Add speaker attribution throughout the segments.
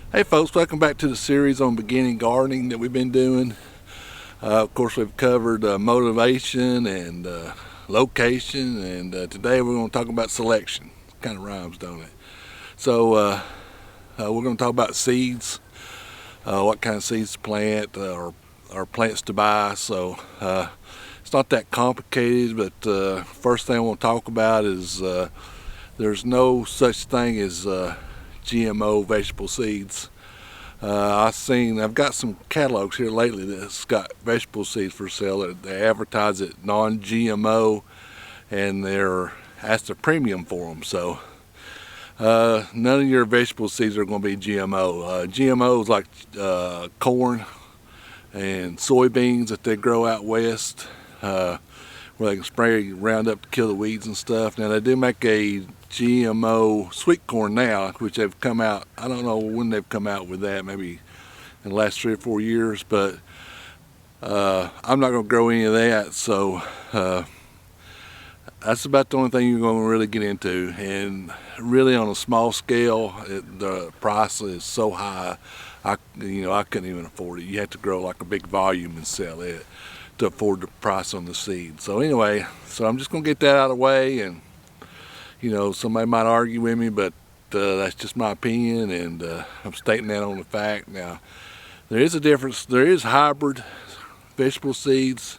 Speaker 1: Hey folks, welcome back to the series on beginning gardening that we've been doing. Of course, we've covered motivation and location, and today we're going to talk about selection. Kind of rhymes, don't it? So we're going to talk about seeds, what kind of seeds to plant, or plants to buy. So it's not that complicated, but first thing I want to talk about is there's no such thing as GMO vegetable seeds. I've got some catalogs here lately that's got vegetable seeds for sale. They advertise it non-GMO, and they're asked a premium for them. So none of your vegetable seeds are going to be GMO. GMOs like corn and soybeans that they grow out west, where they can spray Roundup to kill the weeds and stuff. Now they do make a GMO sweet corn now, which they've come out, I don't know when they've come out with that, maybe in the last 3 or 4 years, but I'm not going to grow any of that. So that's about the only thing you're going to really get into. And really on a small scale, the price is so high, I couldn't even afford it. You have to grow like a big volume and sell it to afford the price on the seed. So anyway, I'm just going to get that out of the way. And somebody might argue with me, but that's just my opinion, and I'm stating that on the fact. Now, there is a difference. There is hybrid vegetable seeds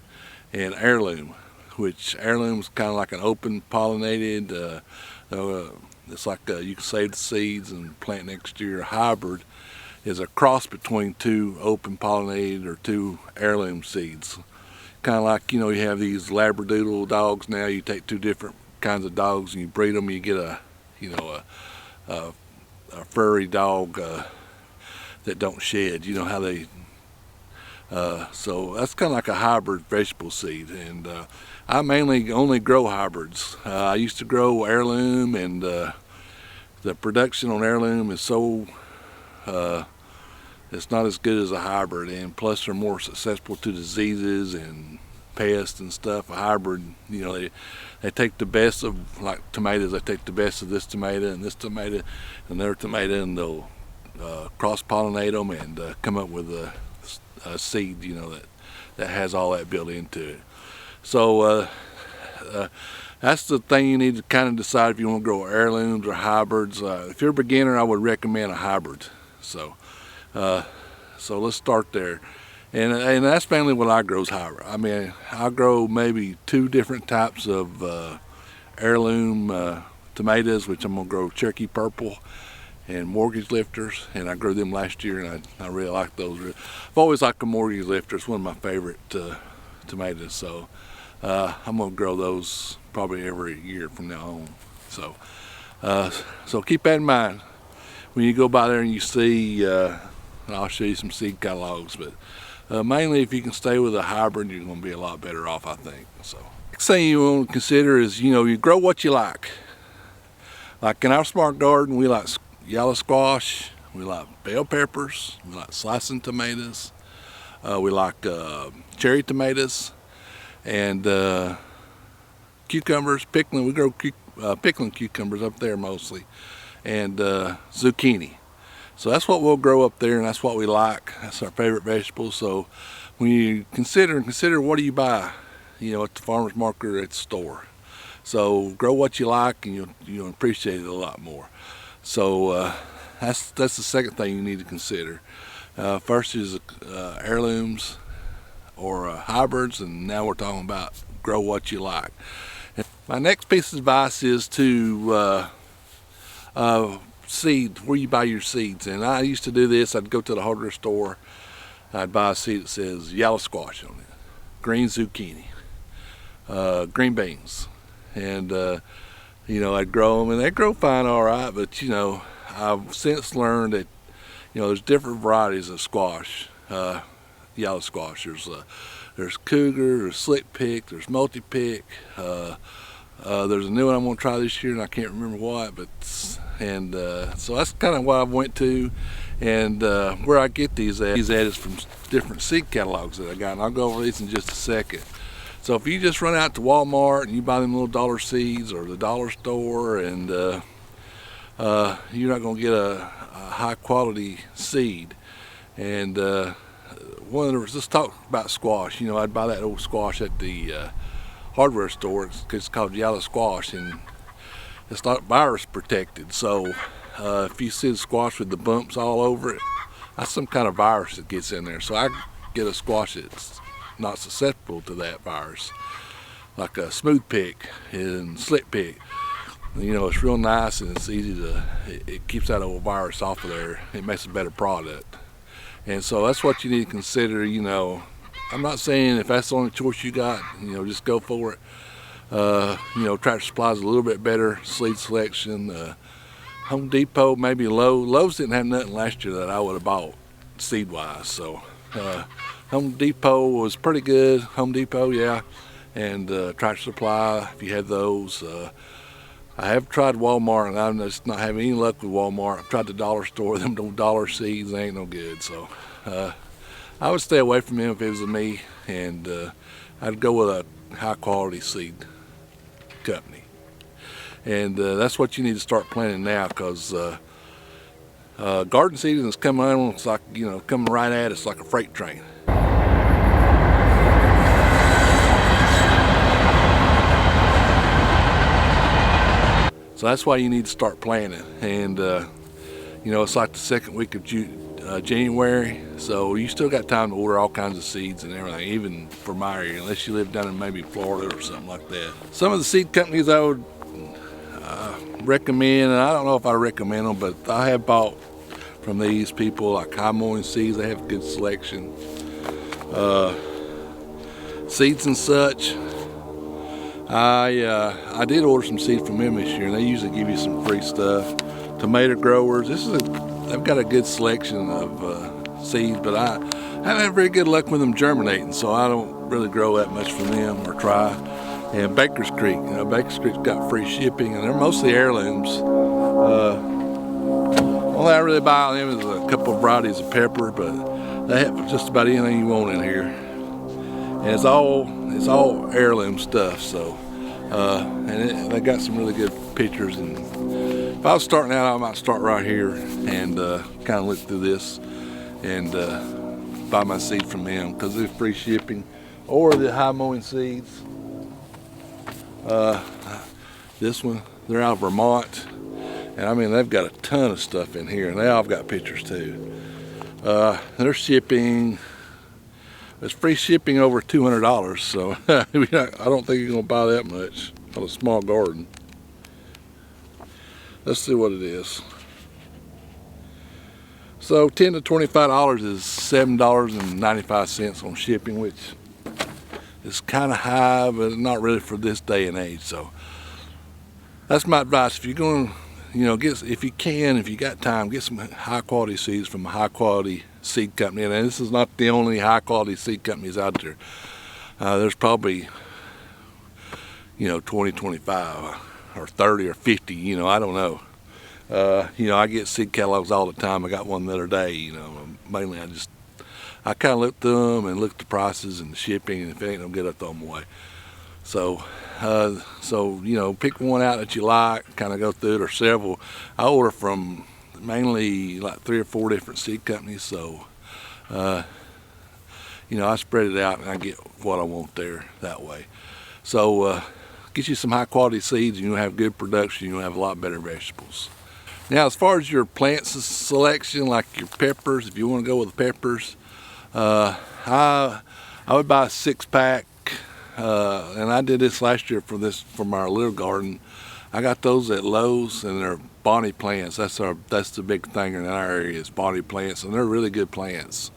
Speaker 1: and heirloom, which heirloom is kind of like an open pollinated. It's like you can save the seeds and plant next year. Hybrid is a cross between two open pollinated or two heirloom seeds. Kind of like, you have these Labradoodle dogs now. You take two different kinds of dogs and you breed them, you get a furry dog that don't shed. You know how they so that's kind of like a hybrid vegetable seed. And I mainly only grow hybrids. I used to grow heirloom, and the production on heirloom is so it's not as good as a hybrid, and plus they're more susceptible to diseases and pests and stuff. A hybrid, they take the best of, like tomatoes, they take the best of this tomato and their tomato, and they'll cross-pollinate them and come up with a seed, that has all that built into it. So that's the thing you need to kind of decide if you want to grow heirlooms or hybrids. If you're a beginner, I would recommend a hybrid. So let's start there. And that's mainly what I grow is hybrid. I mean, I grow maybe 2 different types of heirloom tomatoes, which I'm going to grow Cherokee Purple and Mortgage Lifters, and I grew them last year, and I really like those. I've always liked the Mortgage Lifters, one of my favorite tomatoes, so I'm going to grow those probably every year from now on. So keep that in mind when you go by there and you see, and I'll show you some seed catalogs, but mainly if you can stay with a hybrid, you're going to be a lot better off, I think. So next thing you want to consider is, you grow what you like. Like in our smart garden, we like yellow squash, we like bell peppers, we like slicing tomatoes, we like cherry tomatoes, and cucumbers, pickling. We grow pickling cucumbers up there mostly, and zucchini. So that's what we'll grow up there, and that's what we like. That's our favorite vegetable. So when you consider what do you buy, at the farmer's market or at the store. So grow what you like, and you'll appreciate it a lot more. So that's the second thing you need to consider. First is heirlooms or hybrids, and now we're talking about grow what you like. My next piece of advice is to seed, where you buy your seeds. And I used to do this. I'd go to the hardware store, I'd buy a seed that says yellow squash on it, green zucchini, green beans, and I'd grow them, and they grow fine, all right. But I've since learned that there's different varieties of squash, yellow squash. There's cougar, there's slick pick, there's multi-pick. There's a new one I'm going to try this year, and I can't remember what, but so that's kind of what I went to, and where I get these at is from different seed catalogs that I got, and I'll go over these in just a second. So if you just run out to Walmart and you buy them little dollar seeds or the dollar store, and you're not going to get a high quality seed. And let's talk about squash. I'd buy that old squash at the hardware store. It's called yellow squash, and it's not virus protected. So if you see the squash with the bumps all over it, that's some kind of virus that gets in there. So I get a squash that's not susceptible to that virus, like a smooth pick and slick pick. It's real nice, and it's easy to, it keeps that old virus off of there. It makes a better product. And so that's what you need to consider. I'm not saying if that's the only choice you got, just go for it. Tractor Supply is a little bit better seed selection. Home Depot, maybe Lowe's didn't have nothing last year that I would have bought seed wise. So Home Depot was pretty good. Home Depot, yeah. And Tractor Supply, if you had those. I have tried Walmart, and I'm just not having any luck with Walmart. I've tried the dollar store, them dollar seeds, they ain't no good. So I would stay away from them if it was me, and I'd go with a high quality seed company. And that's what you need to start planting now, because garden season is coming on. It's like, coming right at us like a freight train. So that's why you need to start planting. And it's like the second week of January, so you still got time to order all kinds of seeds and everything, even for my area, unless you live down in maybe Florida or something like that. Some of the seed companies I would recommend, and I don't know if I recommend them, but I have bought from these people, like High Mowing Seeds. They have good selection. Seeds and Such, I did order some seed from them this year, and they usually give you some free stuff. Tomato Growers, they've got a good selection of seeds, but I haven't had very good luck with them germinating, so I don't really grow that much from them or try. And Baker's Creek, Baker's Creek's got free shipping, and they're mostly heirlooms. Only I really buy them is a couple of varieties of pepper, but they have just about anything you want in here. And it's all heirloom stuff. So, and they got some really good pictures. And if I was starting out, I might start right here and kind of look through this and buy my seed from them, because they're free shipping, or the High Mowing Seeds. This one, they're out of Vermont, and I mean, they've got a ton of stuff in here, and they all got pictures too. They're shipping, it's free shipping over $200, so I don't think you're gonna buy that much on a small garden. Let's see what it is. So $10 to $25 is $7.95 on shipping, which is kind of high, but not really for this day and age. So that's my advice. If you're going to, if you got time, get some high quality seeds from a high quality seed company. And this is not the only high quality seed companies out there. There's probably, 20, 25, or 30 or 50, I don't know. I get seed catalogs all the time. I got one the other day, mainly I kind of look through them and look at the prices and the shipping, and if it ain't no good, I throw them away. So, pick one out that you like, kind of go through it, or several. I order from mainly like 3 or 4 different seed companies, so, I spread it out and I get what I want there that way. So, get you some high quality seeds, and you'll have good production, you'll have a lot better vegetables. Now, as far as your plant selection, like your peppers, if you want to go with the peppers, I would buy a 6-pack, and I did this last year from our little garden. I got those at Lowe's, and they're Bonnie plants. That's the big thing in our area is Bonnie plants, and they're really good plants.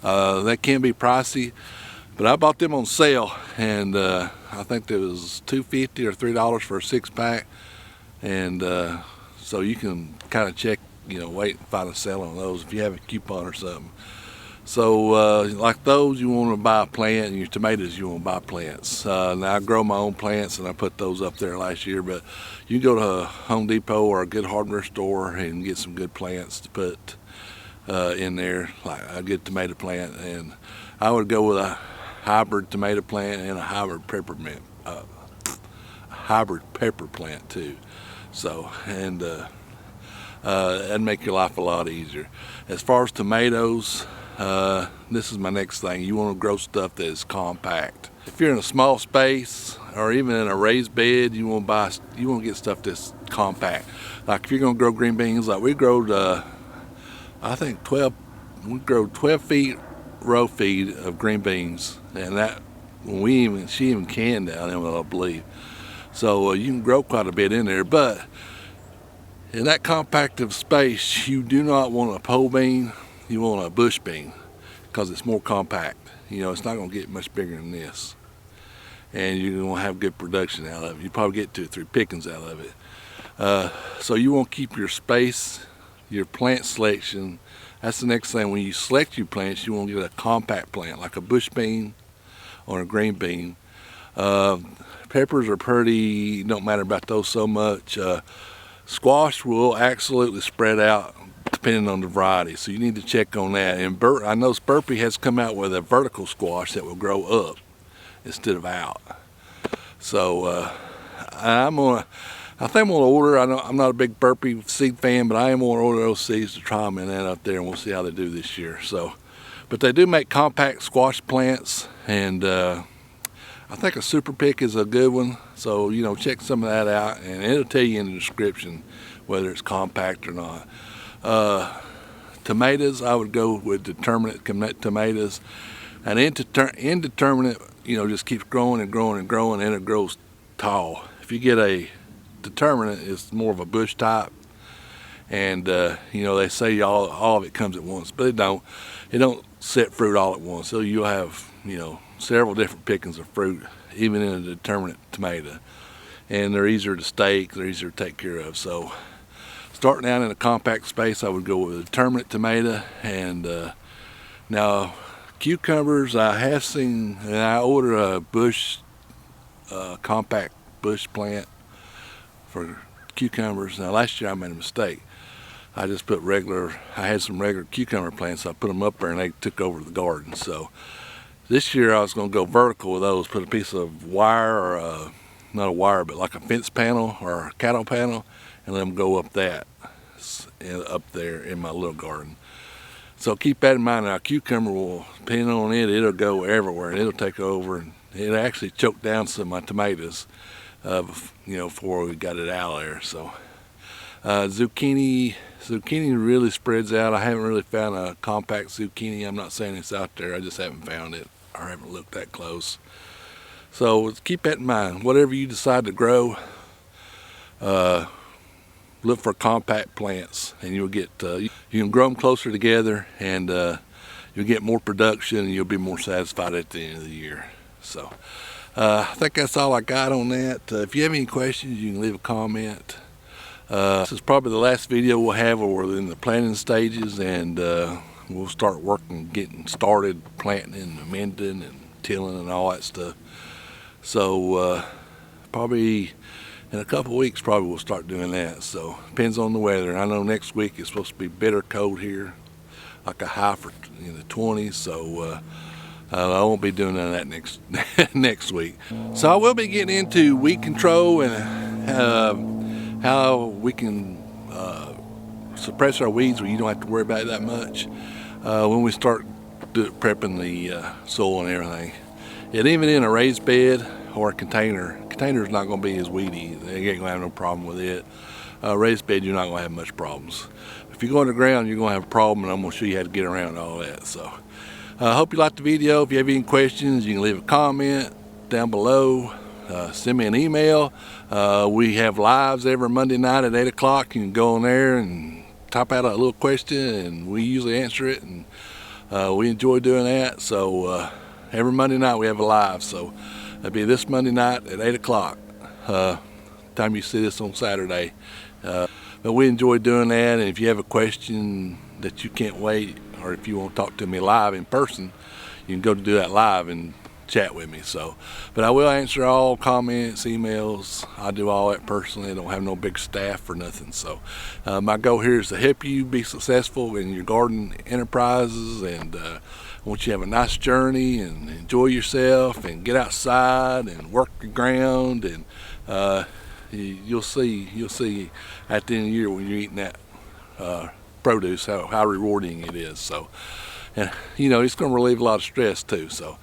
Speaker 1: They can be pricey, but I bought them on sale, and I think it was $2.50 or $3 for a 6-pack, and so you can kind of check, wait and find a sale on those if you have a coupon or something. So like those, you want to buy a plant, and your tomatoes, you want to buy plants. Now I grow my own plants, and I put those up there last year, but you can go to a Home Depot or a good hardware store and get some good plants to put in there, like a good tomato plant. And I would go with a hybrid tomato plant and a hybrid pepper plant too. So, and That'd make your life a lot easier. As far as tomatoes, this is my next thing. You want to grow stuff that is compact. If you're in a small space or even in a raised bed, you want to get stuff that's compact. Like if you're going to grow green beans, like we growed, I think 12 feet row feed of green beans, and that she even canned down them, I believe. So you can grow quite a bit in there, but in that compact of space, you do not want a pole bean. You want a bush bean because it's more compact. You know, it's not going to get much bigger than this, and you're going to have good production out of it. You probably get 2 or 3 pickings out of it. So you want to keep your space, your plant selection. That's the next thing. When you select your plants, you want to get a compact plant like a bush bean or a green bean. Peppers are pretty, don't matter about those so much. Squash will absolutely spread out depending on the variety, so you need to check on that. And I know Burpee has come out with a vertical squash that will grow up instead of out. So I think I'm gonna order. I'm not a big Burpee seed fan, but I am gonna order those seeds to try them in that up there, and we'll see how they do this year. So, but they do make compact squash plants, and I think a super pick is a good one. So you know, check some of that out, and it'll tell you in the description whether it's compact or not. Tomatoes, I would go with determinate tomatoes, and indeterminate, you know, just keeps growing and growing and growing, and it grows tall. If you get a determinate, it's more of a bush type, and you know, they say all of it comes at once, but it don't set fruit all at once. So you'll have, you know, several different pickings of fruit even in a determinate tomato, and they're easier to stake, they're easier to take care of. So starting out in a compact space, I would go with a determinate tomato. And now cucumbers, I have seen, and I ordered a bush compact bush plant for cucumbers. Now last year I made a mistake. I just put I had some regular cucumber plants, so I put them up there and they took over the garden. So this year I was going to go vertical with those, put a piece of wire, or not a wire, but like a fence panel or a cattle panel, and let them go up that, up there in my little garden. So keep that in mind. Now cucumber will, depending on it, it'll go everywhere and it'll take over, and it actually choked down some of my tomatoes, you know, before we got it out of there. So zucchini really spreads out. I haven't really found a compact zucchini. I'm not saying it's out there, I just haven't found it, or haven't looked that close. So keep that in mind. Whatever you decide to grow, look for compact plants, and you'll get you can grow them closer together, and you'll get more production, and you'll be more satisfied at the end of the year. So I think that's all I got on that. If you have any questions, you can leave a comment. This is probably the last video we'll have where we're in the planting stages, and we'll start getting started planting and amending and tilling and all that stuff. So probably in a couple of weeks, probably we'll start doing that. So depends on the weather. And I know next week it's supposed to be bitter cold here, like a high for in the 20s. So I won't be doing none of that next week. So I will be getting into weed control and how we can suppress our weeds where you don't have to worry about it that much when we start prepping the soil and everything. And even in a raised bed or a container is not going to be as weedy. They ain't going to have no problem with it. Raised bed, you're not going to have much problems. If you go underground, you're going to have a problem, and I'm going to show you how to get around all that. So I hope you liked the video. If you have any questions, you can leave a comment down below. Send me an email. We have lives every Monday night at 8 o'clock. You can go on there and type out a little question, and we usually answer it, and we enjoy doing that. So every Monday night we have a live. So it'll be this Monday night at 8 o'clock. Time you see this on Saturday. But we enjoy doing that, and if you have a question that you can't wait, or if you want to talk to me live in person, you can go to do that live and chat with me. So, but I will answer all comments, emails. I do all that personally. I don't have no big staff or nothing. So my goal here is to help you be successful in your garden enterprises, and I want you to have a nice journey and enjoy yourself and get outside and work the ground, and you'll see at the end of the year when you're eating that produce, how rewarding it is. So, and you know, it's going to relieve a lot of stress too. So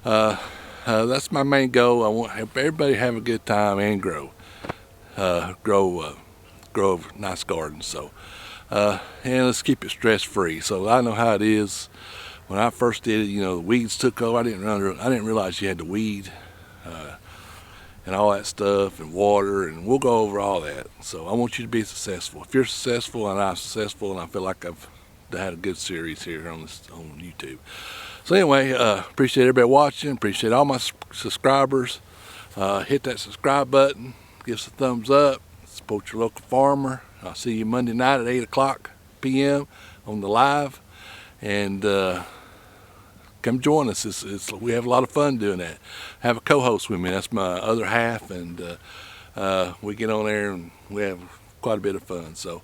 Speaker 1: that's my main goal. I want everybody to have a good time and grow a nice garden. So and let's keep it stress free. So I know how it is. When I first did it, you know, the weeds took over. I didn't realize you had to weed and all that stuff, and water, and we'll go over all that. So I want you to be successful. If you're successful and I'm successful, and I feel like I've had a good series here on YouTube. So anyway, appreciate everybody watching. Appreciate all my subscribers. Hit that subscribe button. Give us a thumbs up. Support your local farmer. I'll see you Monday night at 8 o'clock p.m. on the live. And come join us. We have a lot of fun doing that. I have a co-host with me. That's my other half. And we get on there and we have quite a bit of fun. So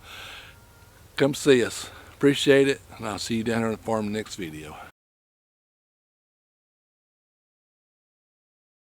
Speaker 1: come see us. Appreciate it. And I'll see you down here on the farm in the next video.